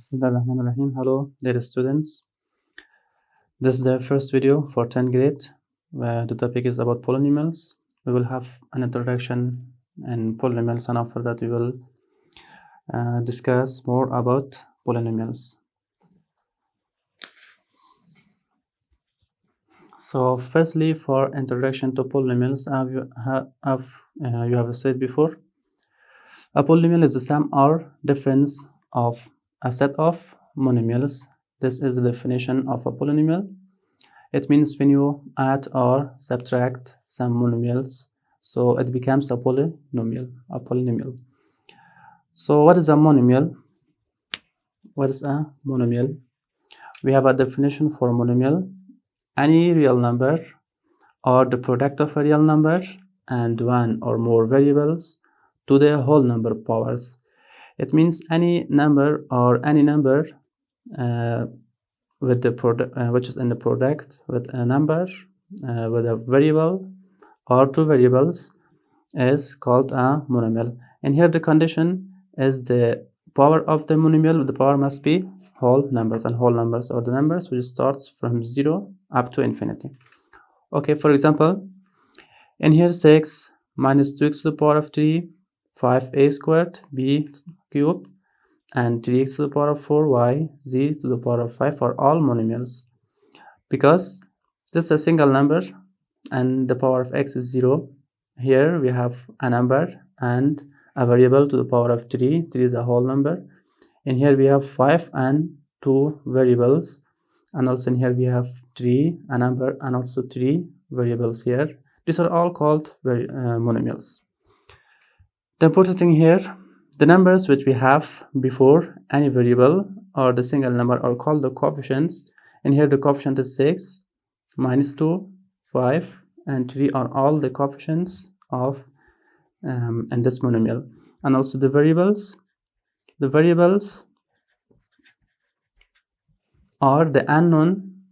Bismillahirrahmanirrahim. Hello, dear students. This is the first video for 10th grade. The topic is about polynomials. We will have an introduction in polynomials, and after that we will discuss more about polynomials. So firstly, for introduction to polynomials, you have said before, a polynomial is the sum or difference of a set of monomials. This is the definition of a polynomial. It means when you add or subtract some monomials, so it becomes a polynomial. So what is a monomial? What is a monomial? We have a definition for a monomial: any real number or the product of a real number and one or more variables to the whole number powers. It means any number or any number with the product which is in the product with a number with a variable or two variables is called a monomial. And here the condition is the power of the monomial. The power must be whole numbers, and whole numbers are the numbers which starts from 0 up to infinity. Okay, for example, in here 6 minus 2x to the power of 3, 5a squared b cubed, and 3x to the power of 4y z to the power of 5 are all monomials, because this is a single number and the power of x is 0. Here we have a number and a variable to the power of 3. 3 is a whole number. And here we have 5 and 2 variables, and also in here we have 3, a number, and also 3 variables here. These are all called monomials. The important thing here, the numbers which we have before any variable or the single number are called the coefficients. And here the coefficient is 6, minus 2, 5, and 3 are all the coefficients of in this monomial. And also the variables are the unknown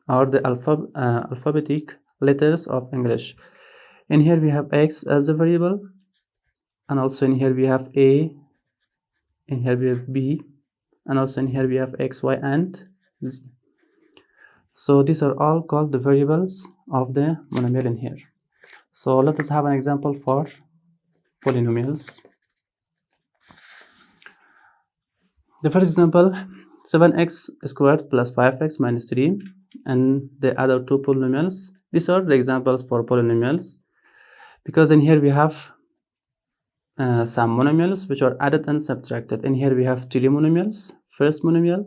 or the alphabetic letters of English. In here we have x as a variable, and also in here we have a, in here we have b, and also in here we have x, y, and z. So these are all called the variables of the monomial in here. So let us have an example for polynomials. The first example, 7x squared plus 5x minus 3, and the other two polynomials. These are the examples for polynomials, because in here we have some monomials which are added and subtracted. In here we have three monomials: first monomial,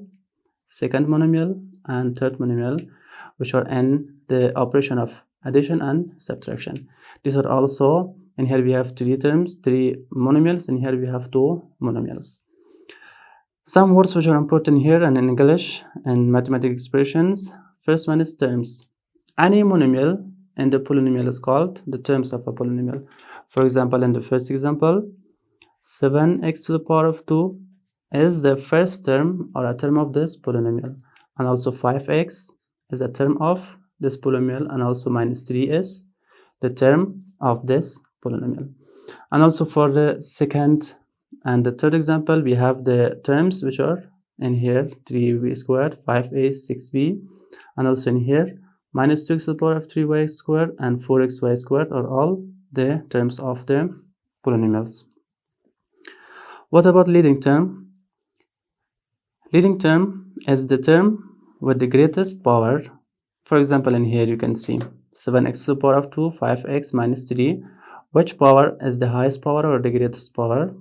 second monomial, and third monomial, which are in the operation of addition and subtraction. These are also, in here we have three terms, three monomials. In here we have two monomials. Some words which are important here and in English and mathematical expressions. First one is terms. Any monomial in the polynomial is called the terms of a polynomial. For example, in the first example, 7x to the power of 2 is the first term or a term of this polynomial, and also 5x is a term of this polynomial, and also minus 3 is the term of this polynomial. And also for the second and the third example, we have the terms which are in here: 3b squared, 5a, 6b, and also in here minus 2x to the power of 3y squared and 4xy squared are all the terms of the polynomials. What about leading term? Leading term is the term with the greatest power. For example, in here you can see 7x to the power of 2, 5x minus 3. Which power is the highest power or the greatest power?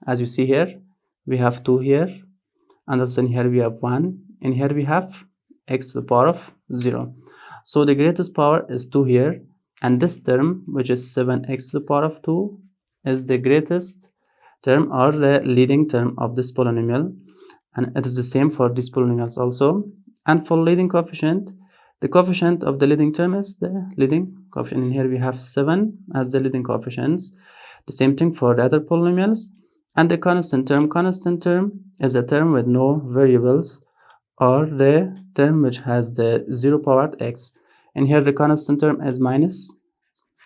As you see here, we have 2 here, and also in here we have 1. In here we have x to the power of 0. So the greatest power is 2 here, and this term, which is 7x to the power of 2, is the greatest term or the leading term of this polynomial, and it is the same for these polynomials also. And for leading coefficient, the coefficient of the leading term is the leading coefficient. In here we have 7 as the leading coefficients. The same thing for the other polynomials. And the constant term is a term with no variables, or the term which has the 0 powered x. And here the constant term is minus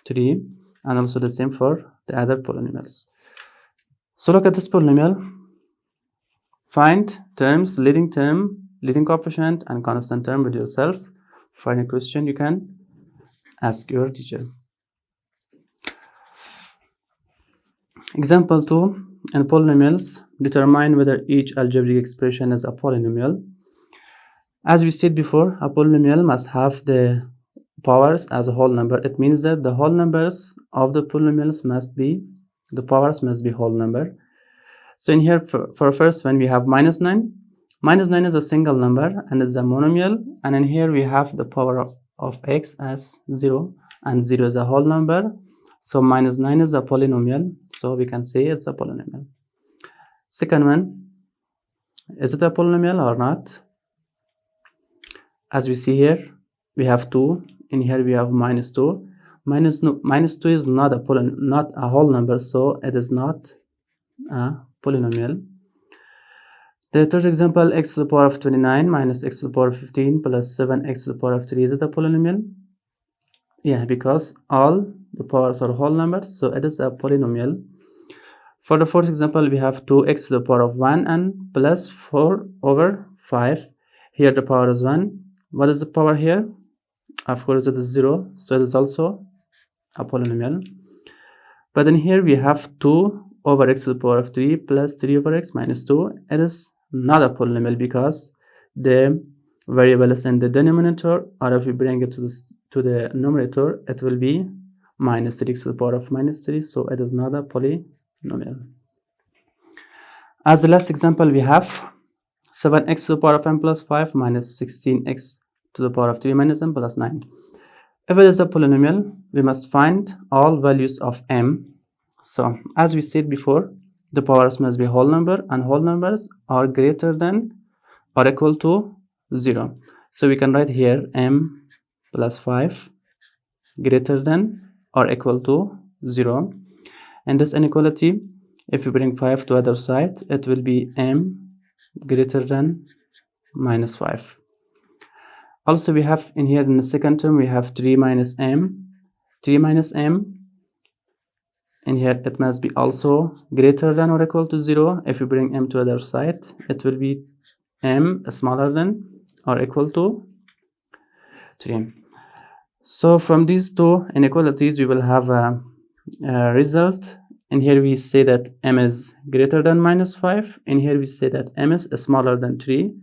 3, and also the same for the other polynomials. So look at this polynomial. find terms, leading term, leading coefficient, and constant term with yourself. For any question, you can ask your teacher. Example 2. In polynomials, determine whether each algebraic expression is a polynomial. As we said before, a polynomial must have the powers as a whole number. It means that the whole numbers of the polynomials must be whole number. So in here, for first one, we have minus 9. Minus 9 is a single number and it's a monomial. And in here, we have the power of x as 0. And 0 is a whole number. So minus 9 is a polynomial. So we can say it's a polynomial. Second one, is it a polynomial or not? As we see here, we have 2. In here, we have minus 2. Minus 2 is not a whole number, so it is not a polynomial. The third example, x to the power of 29 minus x to the power of 15 plus 7x to the power of 3. Is it a polynomial? Yeah, because all the powers are whole numbers, so it is a polynomial. For the fourth example, we have 2x to the power of 1 and plus 4 over 5. Here the power is 1. What is the power here? Of course, it is 0, so it is also a polynomial. But then here we have 2 over x to the power of 3 plus 3 over x minus 2. It is not a polynomial because the variable is in the denominator, or if we bring it to the numerator, it will be minus 3x to the power of minus 3, so it is not a polynomial. As the last example, we have 7x to the power of n plus 5 minus 16x to the power of 3 minus m plus 9. If it is a polynomial, we must find all values of m. So, as we said before, the powers must be whole number, and whole numbers are greater than or equal to 0. So, we can write here m plus 5 greater than or equal to 0. And this inequality, if we bring 5 to the other side, it will be m greater than minus 5. Also, we have in here in the second term, we have 3 minus m. 3 minus m. In here, it must be also greater than or equal to 0. If we bring m to the other side, it will be m smaller than or equal to 3. So, from these two inequalities, we will have a result. In here, we say that m is greater than minus 5. In here, we say that m is smaller than 3.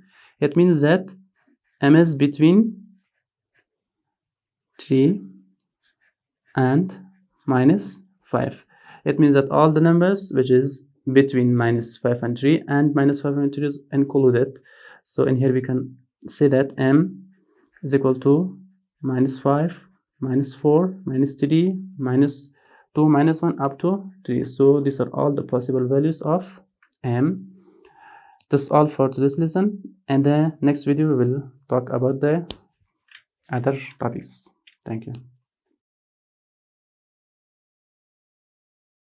It means that m is between 3 and minus 5. It means that all the numbers which is between minus 5 and 3 and minus 5 and 3 is included. So in here we can say that m is equal to minus 5, minus 4, minus 3, minus 2, minus 1 up to 3. So these are all the possible values of m. That's all for today's lesson. In the next video, we will talk about the other topics. Thank you.